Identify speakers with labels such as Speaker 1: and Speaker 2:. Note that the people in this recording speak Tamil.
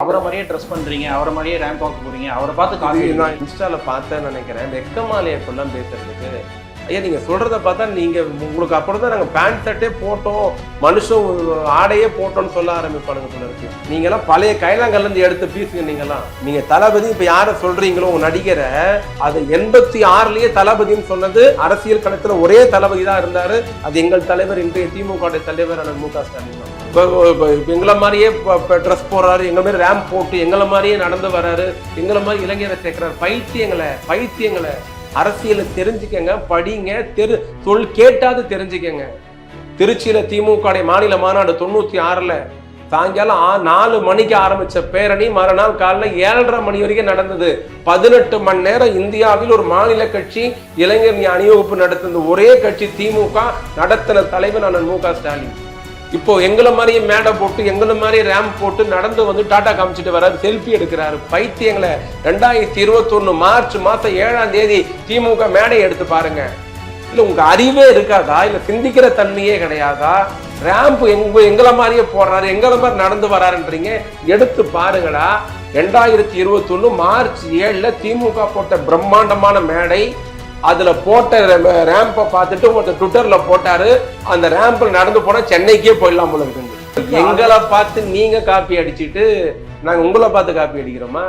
Speaker 1: அவரை மாதிரியே ட்ரெஸ் பண்றீங்க, அவரை மாதிரியே ரேம்ப் வாக் போறீங்க, அவரை பார்த்து காப்பி
Speaker 2: நான் இன்ஸ்டால பார்த்தேன்னு நினைக்கிறேன். வெக்கமாலையை இப்பெல்லாம் பேசுறதுக்கு. ஐயா நீங்க சொல்றத பார்த்தா நீங்க உங்களுக்கு அப்புறம் தான் நாங்க பேண்ட் ஷர்ட்டே போட்டோம், மனுஷன் ஆடையே போட்டோம்னு சொல்ல ஆரம்பிப்பானுங்க போல இருக்கு. நீங்க எல்லாம் பழைய கைலாங்கல்ல இருந்து எடுத்து பீசுங்க. நீங்க தளபதி இப்ப யார சொல்றீங்களோ உங்க நடிகரை, அது 86லயே தளபதினு சொன்னது அரசியல் களத்துல ஒரே தளபதி தான் இருந்தாரு. அது எங்கள் தலைவர், இன்றைய திமுக தலைவர் மு.க. ஸ்டாலின். எங்களை மாதிரியே ட்ரெஸ் போடுறாரு, எங்க மாதிரி ரேம்ப் போட்டு எங்களை மாதிரியே நடந்து வர்றாரு, எங்களை மாதிரி இளைஞரை சேர்க்கிறாரு. பைத்தியங்களை அரசியலை தெரிஞ்சுக்கங்க, படிங்க, கேட்டாது தெரிஞ்சுக்கங்க. திருச்சியில திமுக மாநில மாநாடு 96ல சாயங்காலம் 4 மணிக்கு ஆரம்பிச்ச பேரணி மறுநாள் காலைல 7:30 மணி வரைக்கும் நடந்தது. 18 மணி நேரம் இந்தியாவில் ஒரு மாநில கட்சி இளைஞர் அணிவகுப்பு நடத்துது. ஒரே கட்சி திமுக நடத்தின தலைவர் மு.க. ஸ்டாலின். இப்போ எங்களை மாதிரியே மேடை போட்டு எங்களை மாதிரி ரேம்ப் போட்டு நடந்து வந்து டாடா காமிச்சிட்டு வர்றாரு, செல்ஃபி எடுக்கிறாரு. பைத்தியங்களை. 2021 மார்ச் மாசம் 7ஆம் தேதி திமுக மேடை எடுத்து பாருங்க. இல்ல உங்க அறிவே இருக்காதா? இல்ல சிந்திக்கிற தன்மையே கிடையாதா? ரேம்ப் எங்களை மாதிரியே போடுறாரு, எங்களை மாதிரி நடந்து வராருன்றீங்க. எடுத்து பாருங்கடா. 2021 மார்ச் 7ல திமுக போட்ட பிரம்மாண்டமான மேடை. அதுல போட்ட ரேம்பை பார்த்துட்டு ஒருத்தர் ட்விட்டர்ல போட்டாரு, அந்த ரேம்ப்ல நடந்து போனா சென்னைக்கே போயிடலாம் போல இருக்கு. எங்களை பார்த்து நீங்க காப்பி அடிச்சுட்டு நாங்க உங்களை பார்த்து காப்பி அடிக்கிறோமா?